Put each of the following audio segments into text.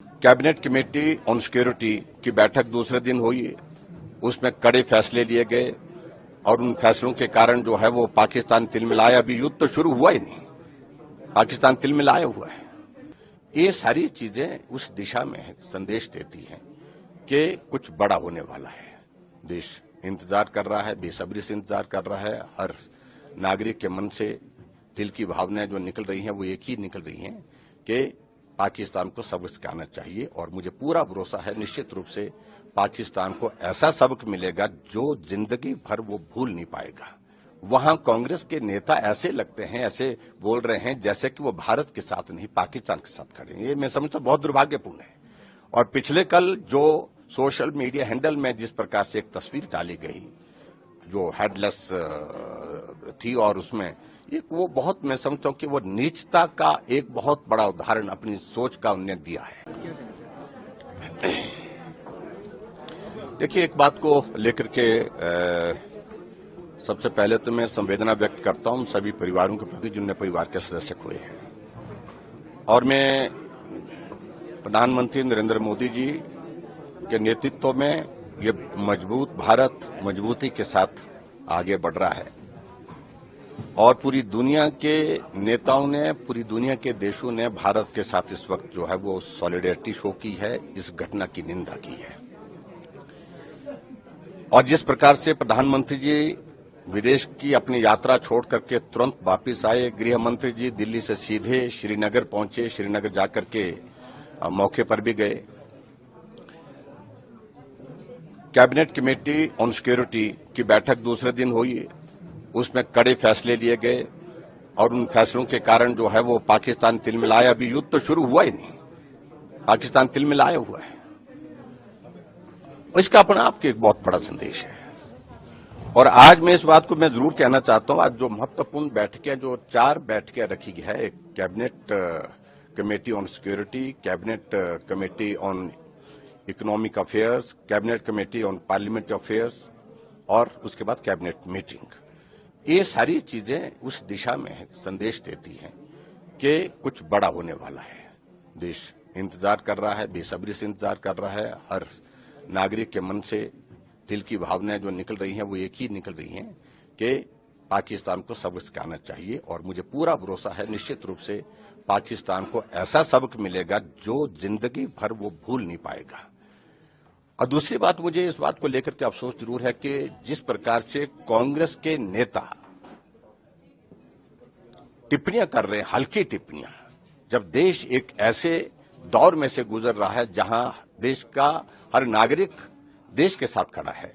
Cabinet committee on security की बैठक दूसरे दिन हुई। उसमें कड़े फैसले लिए गए और उन फैसलों के कारण जो है वो पाकिस्तान तिलमिलाया। अभी युद्ध तो शुरू हुआ ही नहीं, पाकिस्तान तिलमिलाया हुआ है। ये सारी चीजें उस दिशा में संदेश देती हैं कि कुछ बड़ा होने वाला है। देश इंतजार कर रहा है, बेसब्री से इंतजार कर रहा है। हर नागरिक के मन से दिल की भावनाएं जो निकल रही हैं वो एक ही निकल रही हैं कि पाकिस्तान को सबक सिखाना चाहिए। और मुझे पूरा भरोसा है निश्चित रूप से पाकिस्तान को ऐसा सबक मिलेगा जो जिंदगी भर वो भूल नहीं पाएगा। वहां कांग्रेस के नेता ऐसे लगते हैं, ऐसे बोल रहे हैं जैसे कि वो भारत के साथ नहीं पाकिस्तान के साथ खड़े हैं। ये मैं समझता बहुत दुर्भाग्यपूर्ण है। और पिछले कल जो सोशल मीडिया हैंडल में जिस प्रकार से एक तस्वीर डाली गई जो हेडलेस थी और उसमें एक वो बहुत मैं समझता हूं कि वो नीचता का एक बहुत बड़ा उदाहरण अपनी सोच का उन्होंने दिया है। देखिए, एक बात को लेकर के सबसे पहले तो मैं संवेदना व्यक्त करता हूं सभी परिवारों के प्रति जिनने परिवार के सदस्य खोए हैं। और मैं प्रधानमंत्री नरेंद्र मोदी जी के नेतृत्व में ये मजबूत भारत मजबूती के साथ आगे बढ़ रहा है और पूरी दुनिया के नेताओं ने, पूरी दुनिया के देशों ने भारत के साथ इस वक्त जो है वो सॉलिडेरिटी शो की है, इस घटना की निंदा की है। और जिस प्रकार से प्रधानमंत्री जी विदेश की अपनी यात्रा छोड़ करके तुरंत वापस आए, गृह मंत्री जी दिल्ली से सीधे श्रीनगर पहुंचे, श्रीनगर जाकर के मौके पर भी गए। कैबिनेट कमेटी ऑन सिक्योरिटी की बैठक दूसरे दिन हुई। उसमें कड़े फैसले लिए गए और उन फैसलों के कारण जो है वो पाकिस्तान तिलमिलाया। अभी युद्ध तो शुरू हुआ ही नहीं, पाकिस्तान तिलमिलाया हुआ है। इसका अपना आपके एक बहुत बड़ा संदेश है। और आज मैं इस बात को मैं जरूर कहना चाहता हूं, आज जो महत्वपूर्ण बैठकें, जो 4 बैठकें रखी गई है, एक cabinet committee on security, cabinet committee on economic affairs, cabinet committee on parliamentary affairs और उसके बाद कैबिनेट मीटिंग। ये सारी चीजें उस दिशा में संदेश देती हैं कि कुछ बड़ा होने वाला है। देश इंतजार कर रहा है, बेसब्री से इंतजार कर रहा है। हर नागरिक के मन से दिल की भावनाएं जो निकल रही हैं वो एक ही निकल रही हैं कि पाकिस्तान को सबक सिखाना चाहिए। और मुझे पूरा भरोसा है निश्चित रूप से पाकिस्तान को ऐसा सबक मिलेगा जो जिंदगी भर वो भूल नहीं पाएगा। और दूसरी बात, मुझे इस बात को लेकर के अफसोस जरूर है कि जिस प्रकार से कांग्रेस के नेता टिप्पणियां कर रहे हैं, हल्की टिप्पणियां, जब देश एक ऐसे दौर में से गुजर रहा है जहां देश का हर नागरिक देश के साथ खड़ा है,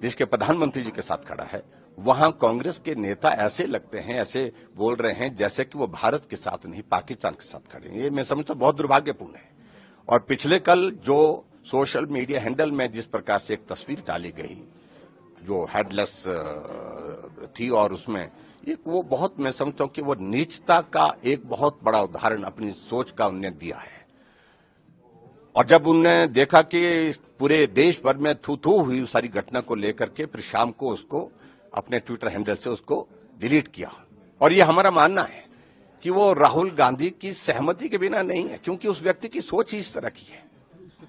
देश के प्रधानमंत्री जी के साथ खड़ा है, वहां कांग्रेस के नेता ऐसे लगते हैं, ऐसे बोल रहे हैं जैसे कि वो भारत के साथ नहीं पाकिस्तान के साथ खड़े हैं। ये मैं समझता बहुत दुर्भाग्यपूर्ण है। और पिछले कल जो सोशल मीडिया हैंडल में जिस प्रकार से एक तस्वीर डाली गई जो हेडलेस थी और उसमें एक वो बहुत मैं समझता हूं कि वो नीचता का एक बहुत बड़ा उदाहरण अपनी सोच का उन्होंने दिया है। और जब उन्होंने देखा कि पूरे देश भर में थू थू हुई उस सारी घटना को लेकर के फिर शाम को उसको अपने ट्विटर हैंडल से उसको डिलीट किया। और ये हमारा मानना है कि वो राहुल गांधी की सहमति के बिना नहीं है, क्योंकि उस व्यक्ति की सोच ही इस तरह की है।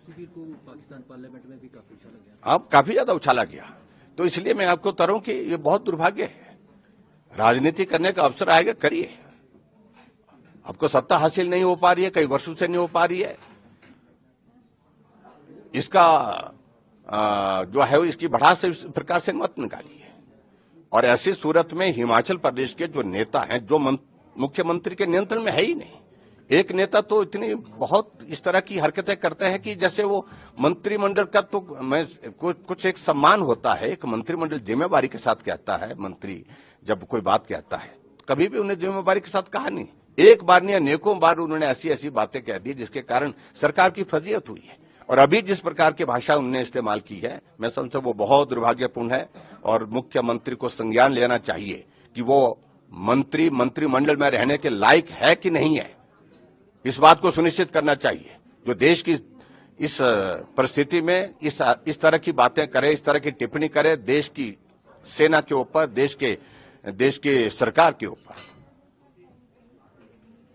को पाकिस्तान पार्लियामेंट में भी काफी उछाला गया, अब काफी ज्यादा उछाला गया। तो इसलिए मैं आपको बता रहा हूं कि ये बहुत दुर्भाग्य है। राजनीति करने का अवसर आएगा, करिए। आपको सत्ता हासिल नहीं हो पा रही है, कई वर्षों से नहीं हो पा रही है, इसका जो है इसकी भड़ास से इस प्रकार से मत निकालिए। और ऐसी सूरत में हिमाचल प्रदेश के जो नेता हैं, जो मुख्यमंत्री के नियंत्रण में है ही नहीं, एक नेता तो इतनी बहुत इस तरह की हरकतें करते हैं कि जैसे वो मंत्रिमंडल का तो मैं कुछ एक सम्मान होता है, एक मंत्रिमंडल जिम्मेवारी के साथ कहता है। मंत्री जब कोई बात कहता है कभी भी उन्हें जिम्मेवारी के साथ कहा नहीं, एक बार नहीं अनेकों बार उन्होंने ऐसी ऐसी बातें कह दी जिसके कारण सरकार की फजीयत हुई है। और अभी जिस प्रकार की भाषा उन्होंने इस्तेमाल की है, मैं समझता हूं वो बहुत दुर्भाग्यपूर्ण है। और मुख्यमंत्री को संज्ञान लेना चाहिए कि वो मंत्रिमंडल में रहने के लायक है कि नहीं है। इस बात को सुनिश्चित करना चाहिए। जो देश की इस परिस्थिति में इस तरह की बातें करे, इस तरह की टिप्पणी करे देश की सेना के ऊपर, देश के सरकार के ऊपर।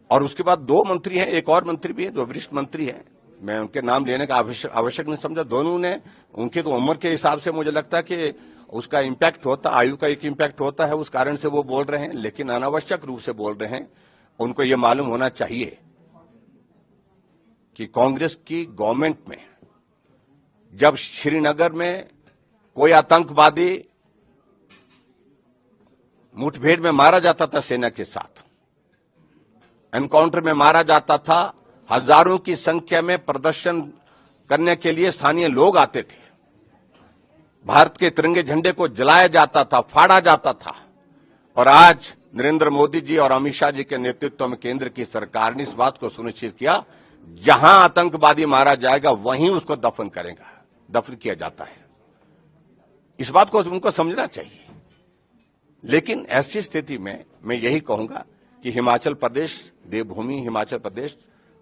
और उसके बाद 2 मंत्री हैं, एक और मंत्री भी है जो वरिष्ठ मंत्री है, मैं उनके नाम लेने का आवश्यक नहीं समझा। दोनों ने उनकी तो उम्र के हिसाब से मुझे लगता है कि उसका इम्पैक्ट होता, आयु का एक इम्पैक्ट होता है, उस कारण से वो बोल रहे हैं, लेकिन अनावश्यक रूप से बोल रहे हैं। उनको ये मालूम होना चाहिए कि कांग्रेस की गवर्नमेंट में जब श्रीनगर में कोई आतंकवादी मुठभेड़ में मारा जाता था, सेना के साथ एनकाउंटर में मारा जाता था, हजारों की संख्या में प्रदर्शन करने के लिए स्थानीय लोग आते थे, भारत के तिरंगे झंडे को जलाया जाता था, फाड़ा जाता था। और आज नरेंद्र मोदी जी और अमित शाह जी के नेतृत्व में केंद्र की सरकार ने इस बात को सुनिश्चित किया, जहां आतंकवादी मारा जाएगा वहीं उसको दफन किया जाता है। इस बात को उनको समझना चाहिए। लेकिन ऐसी स्थिति में मैं यही कहूंगा कि हिमाचल प्रदेश, देवभूमि हिमाचल प्रदेश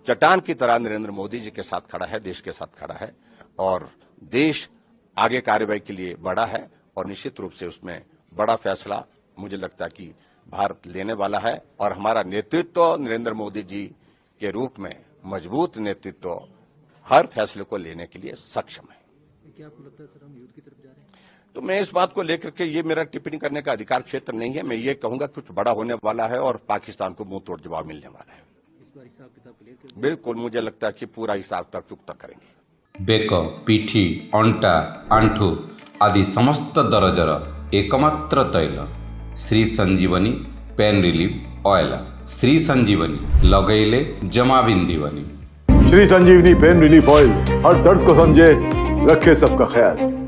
चट्टान की तरह नरेंद्र मोदी जी के साथ खड़ा है, देश के साथ खड़ा है, और देश आगे कार्रवाई के लिए बढ़ा है। और निश्चित रूप से उसमें बड़ा फैसला मुझे लगता है कि भारत लेने वाला है। और हमारा नेतृत्व नरेंद्र मोदी जी के रूप में मजबूत नेतृत्व हर फैसले को लेने के लिए सक्षम है। क्या आपको लगता है सर हम युद्ध की तरफ जा रहे हैं? तो मैं इस बात को लेकर के ये मेरा टिप्पणी करने का अधिकार क्षेत्र नहीं है। मैं ये कहूंगा कुछ बड़ा होने वाला है और पाकिस्तान को मुंह तोड़ जवाब मिलने वाला है। इस बार हिसाब किताब क्लियर कर बिल्कुल, मुझे लगता है कि पूरा हिसाब तक चुकता करेंगे। बेक, पिठी, अंटा, आंठू आदि समस्त दरजर एकमात्र तैल श्री संजीवनी पेन रिलीफ ऑयल। श्री संजीवनी लगैले जमा बिंदीवनी। श्री संजीवनी पेन रिलीफ ऑयल हर दर्द को समझे, रखे सबका ख्याल।